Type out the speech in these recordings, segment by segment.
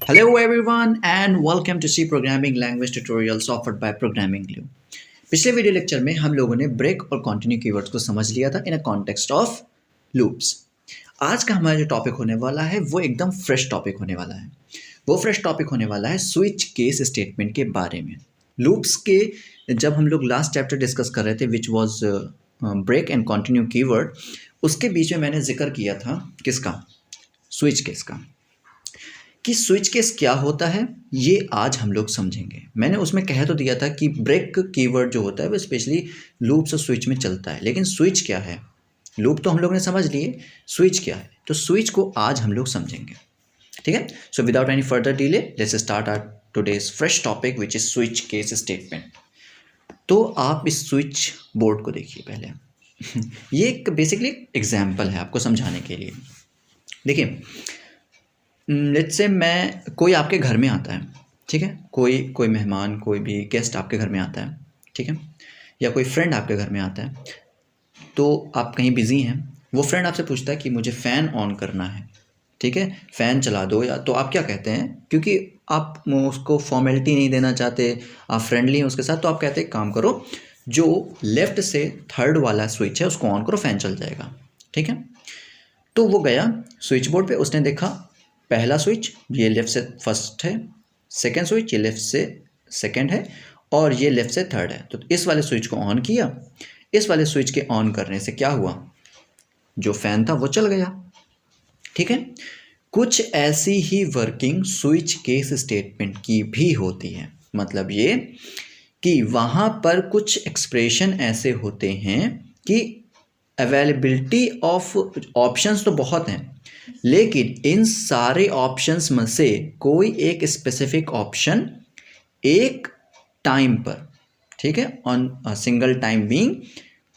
Hello everyone and welcome to C Programming Language Tutorials offered by Programming Glue। पिछले video lecture में हम लोगों ने ब्रेक और कंटिन्यू कीवर्ड्स को समझ लिया था इन अ कॉन्टेक्स्ट ऑफ लूप्स। आज का हमारा जो टॉपिक होने वाला है वो एकदम फ्रेश टॉपिक होने वाला है। वो फ्रेश टॉपिक होने वाला है स्विच केस स्टेटमेंट के बारे में। लूप्स के जब हम लोग लास्ट चैप्टर डिस्कस कर रहे थे which was break and continue keyword, उसके बीच में मैंने जिक्र किया था किसका, स्विच केस का, कि स्विच केस क्या होता है ये आज हम लोग समझेंगे। मैंने उसमें कह तो दिया था कि ब्रेक कीवर्ड जो होता है वो स्पेशली लूप्स और स्विच में चलता है, लेकिन स्विच क्या है, लूप तो हम लोग ने समझ लिए, स्विच क्या है, तो स्विच को आज हम लोग समझेंगे। ठीक है, so without any further delay let's start our today's fresh topic which is switch case statement. तो आप इस स्विच बोर्ड को देखिए पहले। ये एक बेसिकली एग्जाम्पल है आपको समझाने के लिए। देखिए, लेट्स से मैं कोई आपके घर में आता है, ठीक है, कोई मेहमान, कोई भी गेस्ट आपके घर में आता है, ठीक है, या कोई फ्रेंड आपके घर में आता है, तो आप कहीं बिज़ी हैं, वो फ्रेंड आपसे पूछता है कि मुझे फ़ैन ऑन करना है, ठीक है, फ़ैन चला दो, या तो आप क्या कहते हैं, क्योंकि आप उसको फॉर्मेलिटी नहीं देना चाहते, आप फ्रेंडली हैं उसके साथ, तो आप कहते हैं काम करो, जो लेफ़्ट से थर्ड वाला स्विच है उसको ऑन करो, फ़ैन चल जाएगा। ठीक है, तो वो गया स्विच बोर्ड पे, उसने देखा पहला स्विच ये लेफ़्ट से फर्स्ट है, सेकंड स्विच ये लेफ़्ट से सेकंड है, और ये लेफ़्ट से थर्ड है। तो इस वाले स्विच को ऑन किया। इस वाले स्विच के ऑन करने से क्या हुआ, जो फ़ैन था वो चल गया। ठीक है, कुछ ऐसी ही वर्किंग स्विच केस स्टेटमेंट की भी होती है। मतलब ये कि वहाँ पर कुछ एक्सप्रेशन ऐसे होते हैं कि अवेलेबिलिटी ऑफ ऑप्शंस तो बहुत हैं, लेकिन इन सारे ऑप्शंस में से कोई एक स्पेसिफिक ऑप्शन एक टाइम पर, ठीक है, ऑन सिंगल टाइम बीइंग,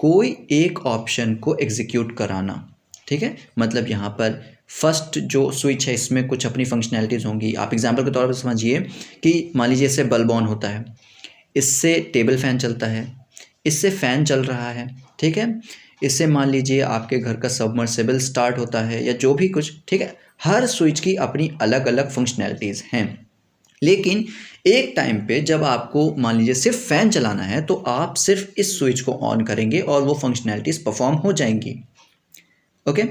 कोई एक ऑप्शन को एग्जीक्यूट कराना। ठीक है, मतलब यहाँ पर फर्स्ट जो स्विच है इसमें कुछ अपनी फंक्शनैलिटीज़ होंगी। आप एग्जांपल के तौर पर समझिए कि मान लीजिए इससे बल्ब ऑन होता है, इससे टेबल फ़ैन चलता है, इससे फ़ैन चल रहा है, ठीक है, इससे मान लीजिए आपके घर का सबमर्सिबल स्टार्ट होता है, या जो भी कुछ। ठीक है, हर स्विच की अपनी अलग अलग फंक्शनैलिटीज़ हैं, लेकिन एक टाइम पे जब आपको मान लीजिए सिर्फ फ़ैन चलाना है तो आप सिर्फ इस स्विच को ऑन करेंगे और वो फंक्शनैलिटीज़ परफॉर्म हो जाएंगी। ओके,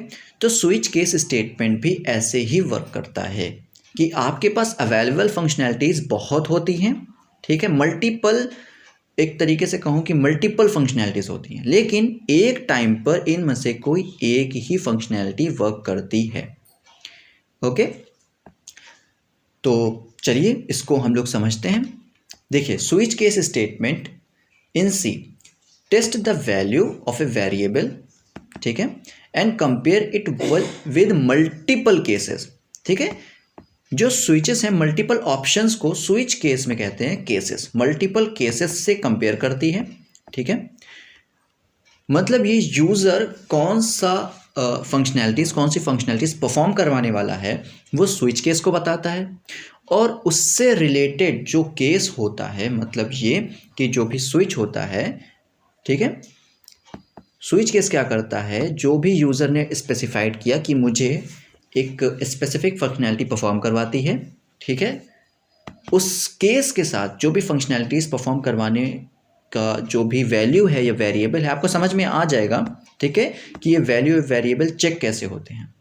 तो स्विच केस स्टेटमेंट भी ऐसे ही वर्क करता है कि आपके पास अवेलेबल फंक्शनैलिटीज़ बहुत होती हैं, ठीक है, मल्टीपल, एक तरीके से कहूँ कि मल्टीपल फंक्शनैलिटीज़ होती हैं, लेकिन एक टाइम पर इनमें से कोई एक ही फंक्शनैलिटी वर्क करती है। ओके, तो चलिए इसको हम लोग समझते हैं। देखिए, switch case statement in C test the value of a variable, ठीक है, and compare it with multiple cases. ठीक है, जो स्विचेस हैं मल्टीपल ऑप्शंस को स्विच केस में कहते हैं केसेस, मल्टीपल केसेस से कंपेयर करती है। ठीक है, मतलब ये यूज़र कौन सी फंक्शनैलिटीज़ परफॉर्म करवाने वाला है वो स्विच केस को बताता है, और उससे रिलेटेड जो केस होता है, मतलब ये कि जो भी स्विच होता है, ठीक है, स्विच केस क्या करता है, जो भी यूज़र ने स्पेसिफाइड किया कि मुझे एक स्पेसिफिक फंक्शनैलिटी परफॉर्म करवाती है, ठीक है, उस केस के साथ जो भी फंक्शनैलिटीज़ परफॉर्म करवाने का जो भी वैल्यू है या वेरिएबल है, आपको समझ में आ जाएगा, ठीक है, कि ये वैल्यू वेरिएबल चेक कैसे होते हैं।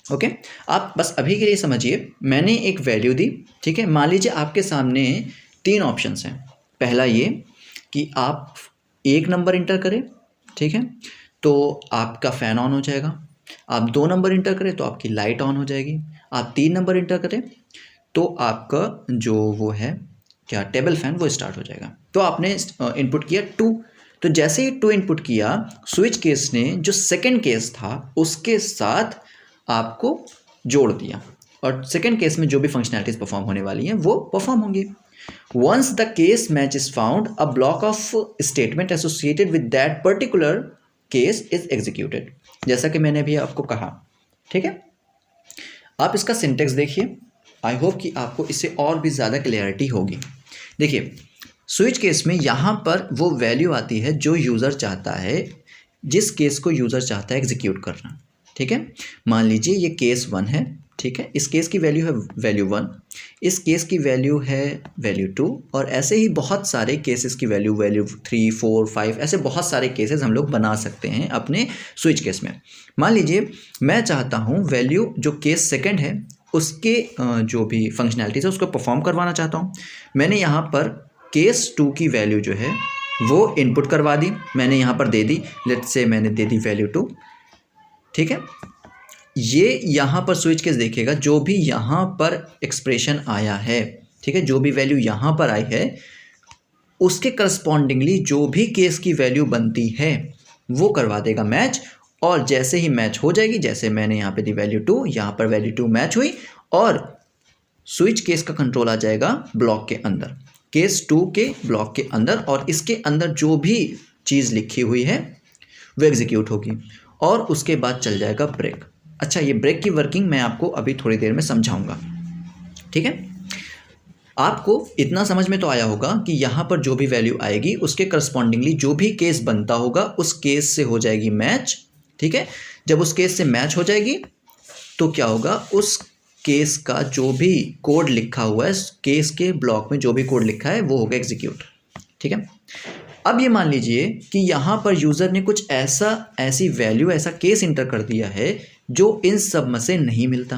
ओके, आप बस अभी के लिए समझिए, मैंने एक वैल्यू दी, ठीक है, मान लीजिए आपके सामने 3 ऑप्शंस हैं। पहला ये कि आप 1 नंबर इंटर करें, ठीक है, तो आपका फ़ैन ऑन हो जाएगा। आप 2 नंबर इंटर करें तो आपकी लाइट ऑन हो जाएगी। आप 3 नंबर इंटर करें तो आपका जो वो है क्या, टेबल फ़ैन, वो स्टार्ट हो जाएगा। तो आपने इनपुट किया 2, तो जैसे ही 2 इनपुट किया, स्विच केस ने जो सेकंड केस था उसके साथ आपको जोड़ दिया, और सेकंड केस में जो भी फंक्शनैलिटीज़ परफॉर्म होने वाली हैं वो परफॉर्म होंगी। Once the case match is found, a block of statement associated with that particular case is executed. जैसा कि मैंने अभी आपको कहा, ठीक है, आप इसका सिंटेक्स देखिए, आई होप कि आपको इससे और भी ज़्यादा क्लियरिटी होगी। देखिए, स्विच केस में यहाँ पर वो वैल्यू आती है जो यूज़र चाहता है, जिस केस को यूज़र चाहता है एग्जीक्यूट करना। ठीक है, मान लीजिए ये केस 1 है, ठीक है, इस केस की वैल्यू है वैल्यू 1, इस केस की वैल्यू है वैल्यू 2 और ऐसे ही बहुत सारे केसेस की वैल्यू 3, 4, 5 ऐसे बहुत सारे केसेस हम लोग बना सकते हैं अपने स्विच केस में। मान लीजिए मैं चाहता हूँ वैल्यू जो केस सेकंड है उसके जो भी फंक्शनैलिटीज़ है उसको परफॉर्म करवाना चाहता हूँ। मैंने यहाँ पर केस 2 की वैल्यू जो है वो इनपुट करवा दी, मैंने यहाँ पर दे दी, लेट्स से मैंने दे दी वैल्यू 2, ठीक है। ये यहाँ पर स्विच केस देखेगा जो भी यहाँ पर एक्सप्रेशन आया है, ठीक है, जो भी वैल्यू यहाँ पर आई है उसके करस्पॉन्डिंगली जो भी केस की वैल्यू बनती है वो करवा देगा मैच। और जैसे ही मैच हो जाएगी, जैसे मैंने यहाँ पे दी वैल्यू 2, यहाँ पर वैल्यू 2 मैच हुई और स्विच केस का कंट्रोल आ जाएगा ब्लॉक के अंदर, केस 2 के ब्लॉक के अंदर, और इसके अंदर जो भी चीज़ लिखी हुई है वो एग्जीक्यूट होगी और उसके बाद चल जाएगा ब्रेक। अच्छा, ये ब्रेक की वर्किंग मैं आपको अभी थोड़ी देर में समझाऊंगा, ठीक है। आपको इतना समझ में तो आया होगा कि यहाँ पर जो भी वैल्यू आएगी उसके करस्पॉन्डिंगली जो भी केस बनता होगा उस केस से हो जाएगी मैच, ठीक है। जब उस केस से मैच हो जाएगी तो क्या होगा, उस केस का जो भी कोड लिखा हुआ है, केस के ब्लॉक में जो भी कोड लिखा है वो होगा एग्जीक्यूट, ठीक है। अब ये मान लीजिए कि यहाँ पर यूज़र ने कुछ ऐसी वैल्यू, ऐसा केस इंटर कर दिया है जो इन सब में से नहीं मिलता,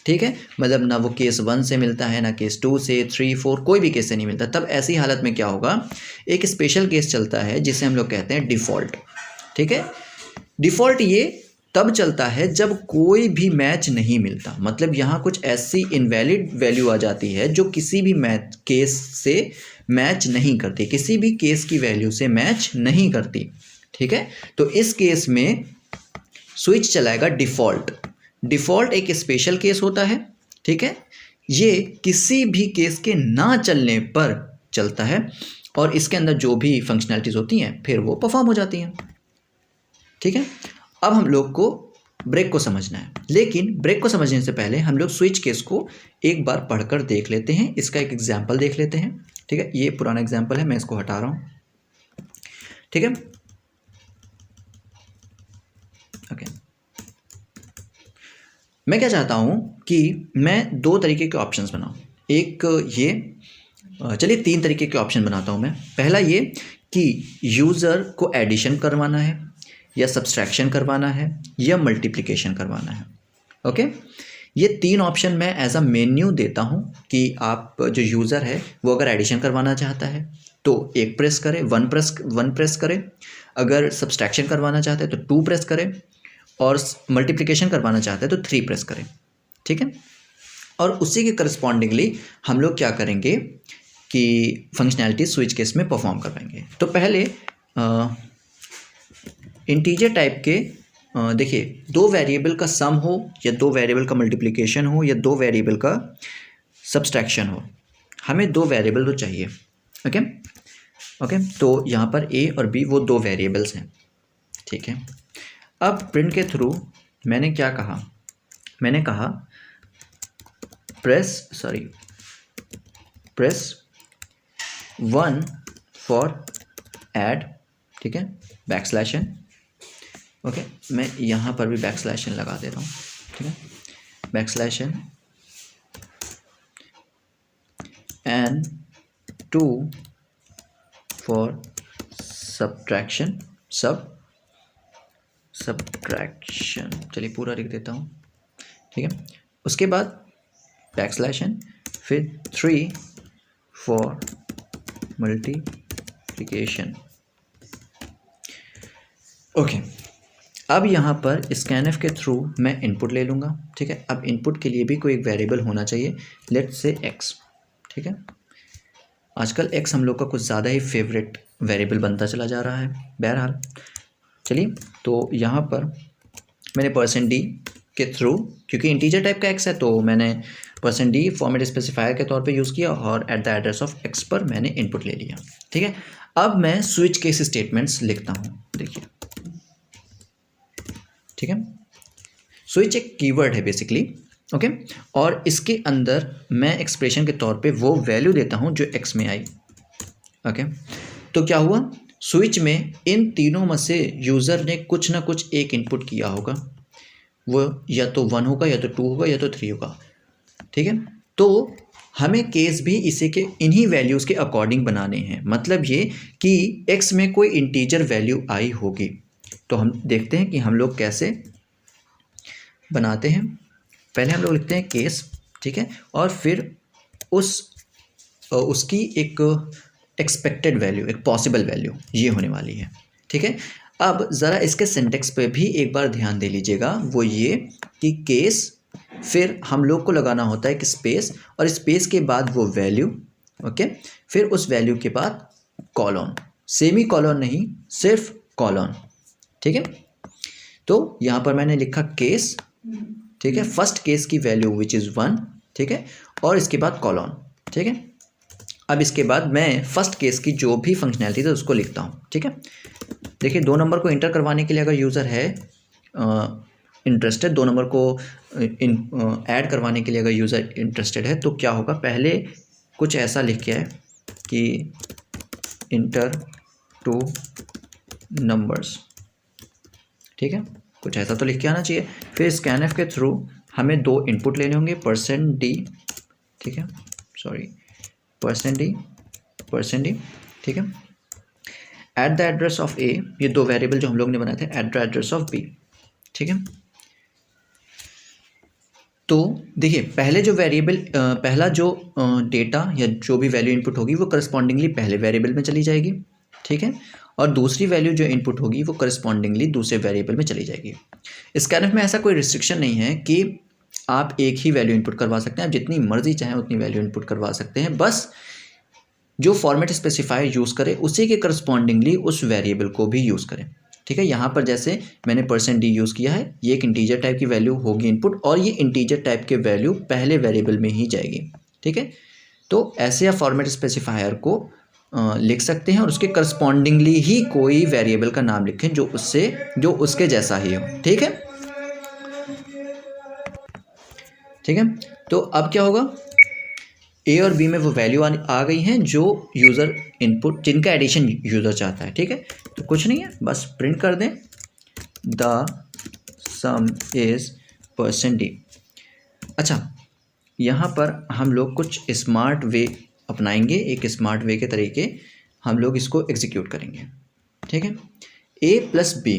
ठीक है। मतलब ना वो केस 1 से मिलता है, ना केस 2 से, 3, 4 कोई भी केस से नहीं मिलता। तब ऐसी हालत में क्या होगा, एक स्पेशल केस चलता है जिसे हम लोग कहते हैं डिफ़ॉल्ट, ठीक है। डिफ़ॉल्ट ये तब चलता है जब कोई भी मैच नहीं मिलता, मतलब यहाँ कुछ ऐसी इनवैलिड वैल्यू आ जाती है जो किसी भी मैच केस से मैच नहीं करती, किसी भी केस की वैल्यू से मैच नहीं करती, ठीक है। तो इस केस में स्विच चलाएगा डिफ़ॉल्ट। डिफ़ॉल्ट एक स्पेशल केस होता है, ठीक है, ये किसी भी केस के ना चलने पर चलता है और इसके अंदर जो भी फंक्शनैलिटीज़ होती हैं फिर वो परफॉर्म हो जाती हैं, ठीक है। अब हम लोग को ब्रेक को समझना है, लेकिन ब्रेक को समझने से पहले हम लोग स्विच केस को एक बार पढ़कर देख लेते हैं। इसका एक एग्जाम्पल देख लेते हैं, ठीक है। ये पुराना एग्जाम्पल है, मैं इसको हटा रहा हूँ, ठीक है, ओके। मैं क्या चाहता हूँ कि मैं 2 तरीके के ऑप्शंस बनाऊँ। एक ये, चलिए 3 तरीके के ऑप्शन बनाता हूँ मैं। पहला ये कि यूज़र को एडिशन करवाना है या सब्सट्रैक्शन करवाना है या मल्टीप्लिकेशन करवाना है, ओके। ये 3 ऑप्शन मैं एज अ मेन्यू देता हूँ कि आप जो यूज़र है वो अगर एडिशन करवाना चाहता है तो 1 प्रेस करे, 1 प्रेस करे, अगर सब्सट्रैक्शन करवाना चाहता है तो 2 प्रेस करे और मल्टीप्लिकेशन करवाना चाहता है तो 3 प्रेस करें, ठीक है। और उसी के करस्पॉन्डिंगली हम लोग क्या करेंगे कि फंक्शनैलिटी स्विच केस में परफॉर्म करवाएंगे। तो पहले इंटीजर टाइप के देखिए, 2 वेरिएबल का सम हो या 2 वेरिएबल का मल्टीप्लिकेशन हो या 2 वेरिएबल का सब्सट्रैक्शन हो, हमें 2 वेरिएबल तो चाहिए, ओके ओके। तो यहाँ पर ए और बी वो 2 वेरिएबल्स हैं, ठीक है। अब प्रिंट के थ्रू मैंने क्या कहा, मैंने कहा प्रेस 1 फॉर ऐड, ठीक है, बैकस्लैश n, ओके। मैं यहाँ पर भी बैकस्लैश n लगा दे रहा हूँ, ठीक है, backslash n and 2 for subtraction, subtraction, चलिए पूरा लिख देता हूँ, ठीक है। उसके बाद बैकस्लैश n, फिर 3 फॉर मल्टीप्लिकेशन, ओके। अब यहाँ पर स्कैनफ के थ्रू मैं इनपुट ले लूँगा, ठीक है। अब इनपुट के लिए भी कोई एक वेरिएबल होना चाहिए, लेट्स से x, ठीक है। आजकल x हम लोग का कुछ ज़्यादा ही फेवरेट वेरिएबल बनता चला जा रहा है, बहरहाल चलिए। तो यहाँ पर मैंने %d के थ्रू, क्योंकि इंटीजर टाइप का x है तो मैंने %d फॉर्मेट स्पेसिफायर के तौर पे यूज़ किया और eight the address of x पर मैंने इनपुट ले लिया, ठीक है। अब मैं स्विच केस स्टेटमेंट्स लिखता हूँ, देखिए, ठीक है। स्विच एक कीवर्ड है बेसिकली, ओके, और इसके अंदर मैं एक्सप्रेशन के तौर पे वो वैल्यू देता हूँ जो x में आई, ओके। तो क्या हुआ, स्विच में इन तीनों में से यूज़र ने कुछ ना कुछ एक इनपुट किया होगा, वो या तो 1 होगा या तो 2 होगा या तो 3 होगा, ठीक है। तो हमें केस भी इसी के इन्हीं वैल्यूज़ के अकॉर्डिंग बनाने हैं। मतलब ये कि x में कोई इंटीजर वैल्यू आई होगी, तो हम देखते हैं कि हम लोग कैसे बनाते हैं। पहले हम लोग लिखते हैं केस, ठीक है, और फिर उसकी एक एक्सपेक्टेड वैल्यू, एक पॉसिबल वैल्यू ये होने वाली है, ठीक है। अब ज़रा इसके सिंटेक्स पे भी एक बार ध्यान दे लीजिएगा, वो ये कि केस, फिर हम लोग को लगाना होता है एक स्पेस, और स्पेस के बाद वो वैल्यू, ओके, फिर उस वैल्यू के बाद कॉलन, सेमी कॉलन नहीं, सिर्फ कॉलन, ठीक है। तो यहाँ पर मैंने लिखा केस, ठीक है, फर्स्ट केस की वैल्यू विच इज़ 1, ठीक है, और इसके बाद कॉलन, ठीक है। अब इसके बाद मैं फर्स्ट केस की जो भी फंक्शनैलिटी है उसको लिखता हूँ, ठीक है। देखिए 2 नंबर को इंटर करवाने के लिए अगर यूज़र है इंटरेस्टेड, 2 नंबर को ऐड करवाने के लिए अगर यूज़र इंटरेस्टेड है, तो क्या होगा, पहले कुछ ऐसा लिख के आए कि इंटर 2 नंबर्स, ठीक है, कुछ ऐसा तो लिख के आना चाहिए। फिर स्कैनएफ के थ्रू हमें 2 इनपुट लेने होंगे, %d, ठीक है, सॉरी %d, ठीक है, at the address of a, ये 2 वेरिएबल जो हम लोग ने बनाए थे, at the address of b, ठीक है। तो देखिए पहले जो वेरिएबल पहला जो डेटा या जो भी वैल्यू इनपुट होगी वो करस्पॉन्डिंगली पहले वेरिएबल में चली जाएगी, ठीक है, और दूसरी वैल्यू जो इनपुट होगी वो करस्पॉन्डिंगली दूसरे वेरिएबल में चली जाएगी। स्कैनएफ में ऐसा कोई रिस्ट्रिक्शन नहीं है कि आप एक ही वैल्यू इनपुट करवा सकते हैं, आप जितनी मर्जी चाहें उतनी वैल्यू इनपुट करवा सकते हैं, बस जो फॉर्मेट स्पेसिफायर यूज़ करें उसी के करस्पॉन्डिंगली उस वेरिएबल को भी यूज़ करें, ठीक है। यहाँ पर जैसे मैंने %d यूज़ किया है, ये एक इंटीजर टाइप की वैल्यू होगी इनपुट, और ये इंटीजर टाइप के वैल्यू पहले वेरिएबल में ही जाएगी, ठीक है। तो ऐसे आप फॉर्मेट स्पेसिफायर को लिख सकते हैं और उसके करस्पॉन्डिंगली ही कोई वेरिएबल का नाम लिखें जो उसके जैसा ही हो, ठीक है, ठीक है। तो अब क्या होगा, ए और बी में वो वैल्यू आ गई हैं जो यूज़र इनपुट, जिनका एडिशन यूज़र चाहता है, ठीक है। तो कुछ नहीं है, बस प्रिंट कर दें द सम इज़ %d। अच्छा, यहाँ पर हम लोग कुछ स्मार्ट वे अपनाएंगे, एक स्मार्ट वे के तरीके हम लोग इसको एग्जीक्यूट करेंगे, ठीक है। a प्लस बी,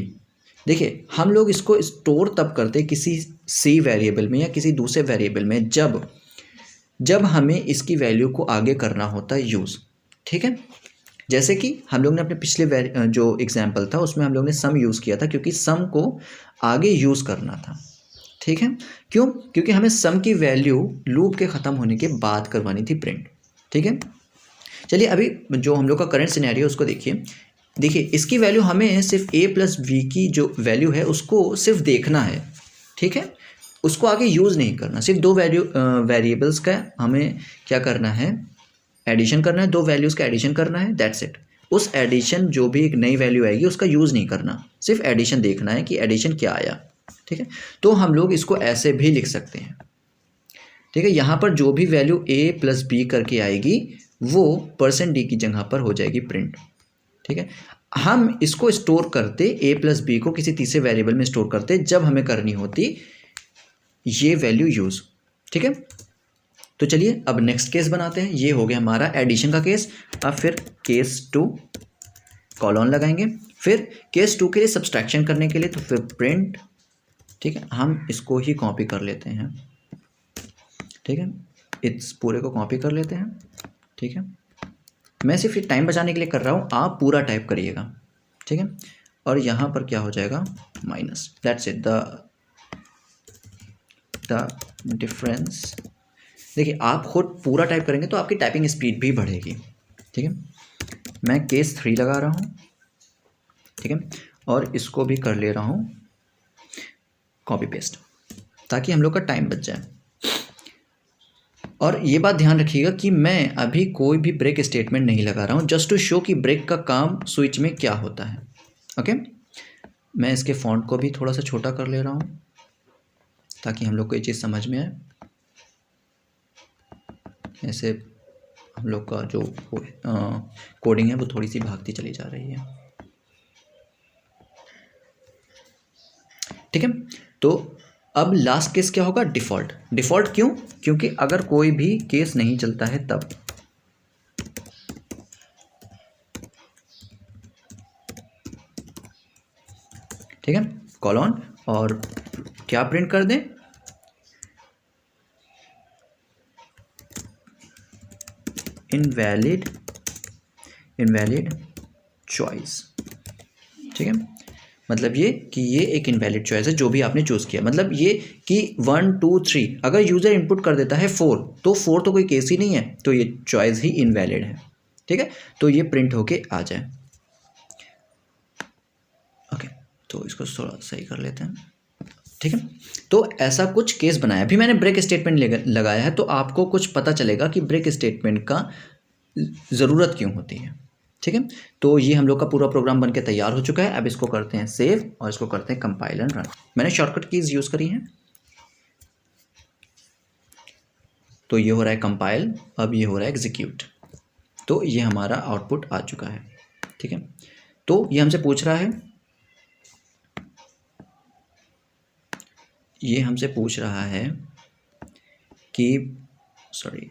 देखिए हम लोग इसको स्टोर तब करते किसी सी वेरिएबल में या किसी दूसरे वेरिएबल में जब हमें इसकी वैल्यू को आगे करना होता है यूज़, ठीक है। जैसे कि हम लोग ने अपने पिछले जो एग्जाम्पल था उसमें हम लोग ने सम यूज़ किया था, क्योंकि सम को आगे यूज़ करना था, ठीक है। क्यों? क्योंकि हमें सम की वैल्यू लूप के ख़त्म होने के बाद करवानी थी प्रिंट, ठीक है। चलिए अभी जो हम लोग का करंट सिनेरियो उसको देखिए इसकी वैल्यू हमें सिर्फ a प्लस बी की जो वैल्यू है उसको सिर्फ देखना है, ठीक है, उसको आगे यूज़ नहीं करना। सिर्फ 2 वेरिएबल्स का हमें क्या करना है, एडिशन करना है, 2 वैल्यूज़ का एडिशन करना है, दैट्स इट। उस एडिशन जो भी एक नई वैल्यू आएगी उसका यूज़ नहीं करना, सिर्फ एडिशन देखना है कि एडिशन क्या आया, ठीक है। तो हम लोग इसको ऐसे भी लिख सकते हैं, ठीक है। यहाँ पर जो भी वैल्यू a प्लस बी करके आएगी वो %d की जगह पर हो जाएगी प्रिंट, ठीक है। हम इसको स्टोर करते a प्लस बी को किसी तीसरे वेरिएबल में स्टोर करते जब हमें करनी होती ये वैल्यू यूज़, ठीक है। तो चलिए अब नेक्स्ट केस बनाते हैं। ये हो गया हमारा एडिशन का केस। अब फिर केस 2 कॉलन लगाएंगे, फिर केस 2 के लिए सब्सट्रैक्शन करने के लिए तो फिर प्रिंट, ठीक है। हम इसको ही कॉपी कर लेते हैं, ठीक है, इस पूरे को कॉपी कर लेते हैं, ठीक है। मैं सिर्फ ये टाइम बचाने के लिए कर रहा हूँ, आप पूरा टाइप करिएगा, ठीक है। और यहाँ पर क्या हो जाएगा, minus, that's it, the difference. देखिए आप खुद पूरा टाइप करेंगे तो आपकी टाइपिंग स्पीड भी बढ़ेगी, ठीक है। मैं केस 3 लगा रहा हूँ, ठीक है, और इसको भी कर ले रहा हूँ कॉपी पेस्ट ताकि हम लोग का टाइम बच जाए। और ये बात ध्यान रखिएगा कि मैं अभी कोई भी ब्रेक स्टेटमेंट नहीं लगा रहा हूँ, जस्ट टू शो कि ब्रेक का काम स्विच में क्या होता है, ओके। मैं इसके फॉन्ट को भी थोड़ा सा छोटा कर ले रहा हूँ ताकि हम लोग को ये चीज़ समझ में आए। ऐसे हम लोग का जो कोडिंग है वो थोड़ी सी भागती चली जा रही है, ठीक है। तो अब लास्ट केस क्या होगा? डिफ़ॉल्ट। डिफ़ॉल्ट क्यों? क्योंकि अगर कोई भी केस नहीं चलता है तब। ठीक है, कॉलन और क्या प्रिंट कर दें? Invalid choice. ठीक है, मतलब ये कि ये एक इनवैलिड चॉइस है जो भी आपने चूज़ किया। मतलब ये कि 1 2 3 अगर यूज़र इनपुट कर देता है 4 तो 4 तो कोई केस ही नहीं है, तो ये चॉइस ही इनवैलिड है। ठीक है, तो ये प्रिंट होके आ जाए। ओके, तो इसको थोड़ा सही कर लेते हैं। ठीक है, तो ऐसा कुछ केस बनाया। अभी मैंने ब्रेक स्टेटमेंट लगाया है तो आपको कुछ पता चलेगा कि ब्रेक स्टेटमेंट का ज़रूरत क्यों होती है। ठीक है, तो ये हम लोग का पूरा प्रोग्राम बनके तैयार हो चुका है। अब इसको करते हैं सेव और इसको करते हैं कंपाइल एंड रन। मैंने शॉर्टकट कीज़ यूज़ करी हैं। तो ये हो रहा है कंपाइल, अब ये हो रहा है एग्जीक्यूट। तो ये हमारा आउटपुट आ चुका है। ठीक है, तो ये हमसे पूछ रहा है, ये हमसे पूछ रहा है कि sorry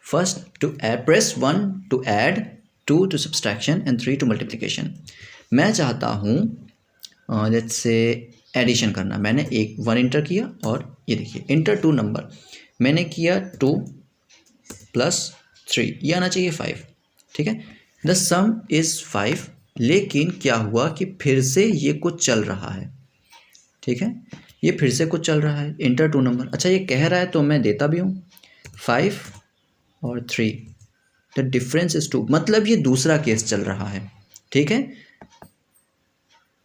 first to add, press 1 to add, 2 to subtraction and 3 to multiplication. मैं चाहता हूँ लेट्स से एडिशन करना। मैंने 1 इंटर किया और ये देखिए इंटर 2 नंबर, मैंने किया 2 + 3, ये आना चाहिए 5। ठीक है, द सम इज़ 5, लेकिन क्या हुआ कि फिर से ये कुछ चल रहा है। ठीक है, ये फिर से कुछ चल रहा है, इंटर 2 नंबर। अच्छा, ये कह रहा है तो मैं देता भी हूँ 5 और 3, द डिफरेंस इज 2, मतलब ये दूसरा केस चल रहा है। ठीक है,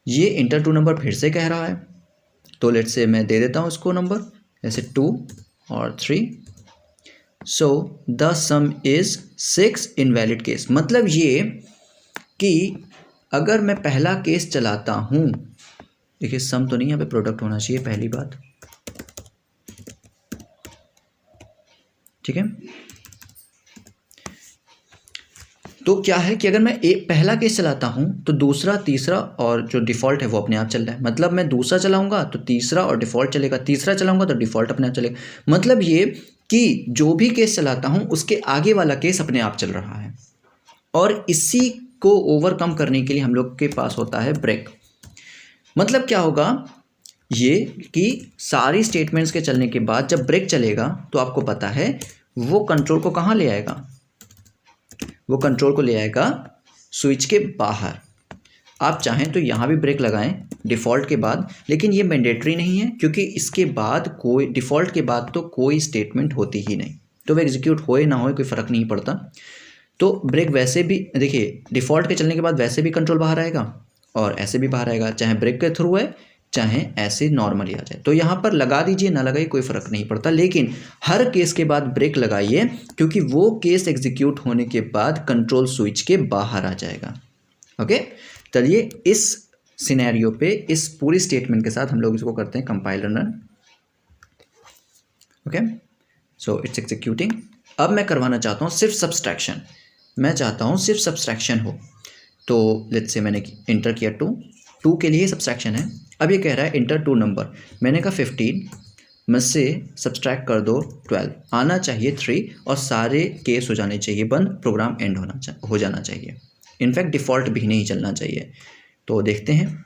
ये इंटर 2 नंबर फिर से कह रहा है, तो लेट्स से मैं दे देता हूँ इसको नंबर जैसे 2 और 3। So the some is 6, invalid case. मतलब ये कि अगर मैं पहला केस चलाता हूँ, देखिए सम तो नहीं, यहाँ पे प्रोडक्ट होना चाहिए पहली बात। ठीक है, तो क्या है कि अगर मैं एक पहला केस चलाता हूं तो दूसरा, तीसरा और जो डिफ़ॉल्ट है वो अपने आप चल रहा है। मतलब मैं दूसरा चलाऊंगा तो तीसरा और डिफ़ॉल्ट चलेगा, तीसरा चलाऊंगा तो डिफ़ॉल्ट अपने आप चलेगा। मतलब ये कि जो भी केस चलाता हूं उसके आगे वाला केस अपने आप चल रहा है। और इसी को ओवरकम करने के लिए हम लोग के पास होता है ब्रेक। मतलब क्या होगा ये कि सारी स्टेटमेंट्स के चलने के बाद जब ब्रेक चलेगा तो आपको पता है वो कंट्रोल को कहाँ ले आएगा, वो कंट्रोल को ले आएगा स्विच के बाहर। आप चाहें तो यहाँ भी ब्रेक लगाएं डिफ़ॉल्ट के बाद, लेकिन ये मैंडेटरी नहीं है क्योंकि इसके बाद कोई डिफ़ॉल्ट के बाद तो कोई स्टेटमेंट होती ही नहीं, तो वो एग्जीक्यूट होए ना होए कोई फ़र्क नहीं पड़ता। तो ब्रेक वैसे भी देखिए डिफ़ॉल्ट के चलने के बाद वैसे भी कंट्रोल बाहर आएगा और ऐसे भी बाहर आएगा, चाहे ब्रेक के थ्रू है चाहे ऐसे नॉर्मली आ जाए। तो यहाँ पर लगा दीजिए ना लगाइए कोई फ़र्क नहीं पड़ता, लेकिन हर केस के बाद ब्रेक लगाइए क्योंकि वो केस एग्जीक्यूट होने के बाद कंट्रोल स्विच के बाहर आ जाएगा। ओके, चलिए इस सिनेरियो पे इस पूरी स्टेटमेंट के साथ हम लोग इसको करते हैं compile run. Okay, so it's executing. अब मैं करवाना चाहता हूँ सिर्फ सब्सट्रैक्शन, मैं चाहता हूँ सिर्फ सब्सट्रैक्शन हो। तो लेट्स से मैंने इंटर किया 2 के लिए सब्सट्रैक्शन है। अब ये कह रहा है इंटर 2 नंबर, मैंने कहा 15 में से सब्सट्रैक्ट कर दो 12, आना चाहिए 3 और सारे केस हो जाने चाहिए बंद, प्रोग्राम एंड हो जाना चाहिए। इनफैक्ट डिफ़ॉल्ट भी नहीं चलना चाहिए। तो देखते हैं,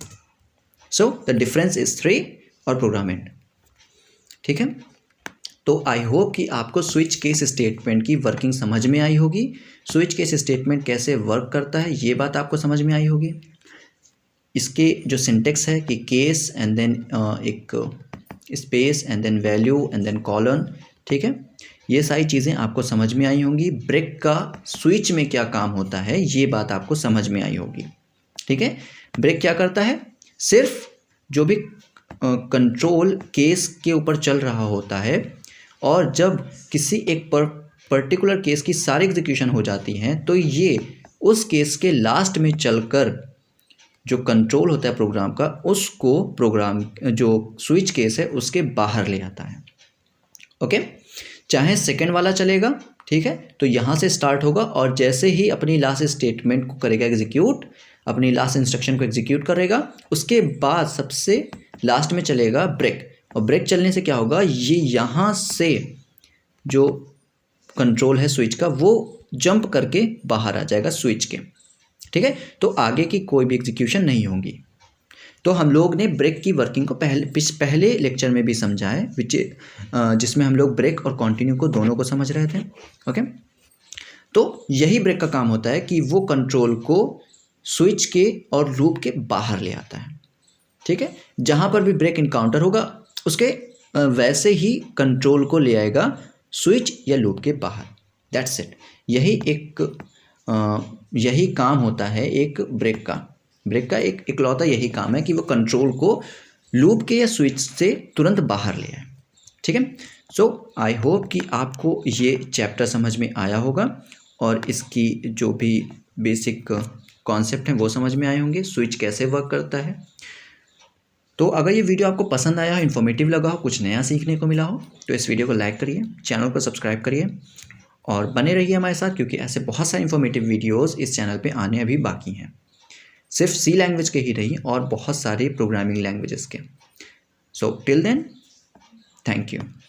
सो द डिफरेंस इज 3 और प्रोग्राम एंड। ठीक है, तो आई होप कि आपको स्विच केस स्टेटमेंट की वर्किंग समझ में आई होगी। स्विच केस स्टेटमेंट कैसे वर्क करता है ये बात आपको समझ में आई होगी। इसके जो सिंटेक्स है कि केस एंड देन एक space and then value and then colon, ठीक है, ये सारी चीज़ें आपको समझ में आई होंगी। ब्रेक का स्विच में क्या काम होता है ये बात आपको समझ में आई होगी। ठीक है, ब्रेक क्या करता है, सिर्फ जो भी कंट्रोल केस के ऊपर चल रहा होता है और जब किसी एक पर्टिकुलर केस की सारी एग्जीक्यूशन हो जाती हैं तो ये उस केस के लास्ट में चलकर जो कंट्रोल होता है प्रोग्राम का उसको प्रोग्राम जो स्विच केस है उसके बाहर ले आता है। ओके, चाहे सेकंड वाला चलेगा, ठीक है, तो यहाँ से स्टार्ट होगा और जैसे ही अपनी लास्ट स्टेटमेंट को करेगा एग्जीक्यूट, अपनी लास्ट इंस्ट्रक्शन को एग्जीक्यूट करेगा, उसके बाद सबसे लास्ट में चलेगा ब्रेक, और ब्रेक चलने से क्या होगा, ये यहाँ से जो कंट्रोल है स्विच का वो जंप करके बाहर आ जाएगा स्विच के, ठीक है। तो आगे की कोई भी एग्जीक्यूशन नहीं होगी। तो हम लोग ने ब्रेक की वर्किंग को पहले लेक्चर में भी समझा है, जिसमें हम लोग ब्रेक और कंटिन्यू को दोनों को समझ रहे थे। ओके, तो यही ब्रेक का काम होता है कि वो कंट्रोल को स्विच के और लूप के बाहर ले आता है, ठीक है। जहाँ पर भी ब्रेक इनकाउंटर होगा उसके वैसे ही कंट्रोल को ले आएगा स्विच या लूप के बाहर। That's it. यही काम होता है एक ब्रेक का। ब्रेक का एक इकलौता यही काम है कि वो कंट्रोल को लूप के या स्विच से तुरंत बाहर ले आए, ठीक है। सो आई होप कि आपको ये चैप्टर समझ में आया होगा और इसकी जो भी बेसिक कॉन्सेप्ट हैं वो समझ में आए होंगे, स्विच कैसे वर्क करता है। तो अगर ये वीडियो आपको पसंद आया हो, इन्फॉर्मेटिव लगा हो, कुछ नया सीखने को मिला हो, तो इस वीडियो को लाइक करिए, चैनल को सब्सक्राइब करिए और बने रहिए हमारे साथ, क्योंकि ऐसे बहुत सारे इन्फॉर्मेटिव वीडियोस इस चैनल पे आने अभी बाकी हैं। सिर्फ सी लैंग्वेज के ही नहीं और बहुत सारे प्रोग्रामिंग लैंग्वेजेस के। So till then, thank you.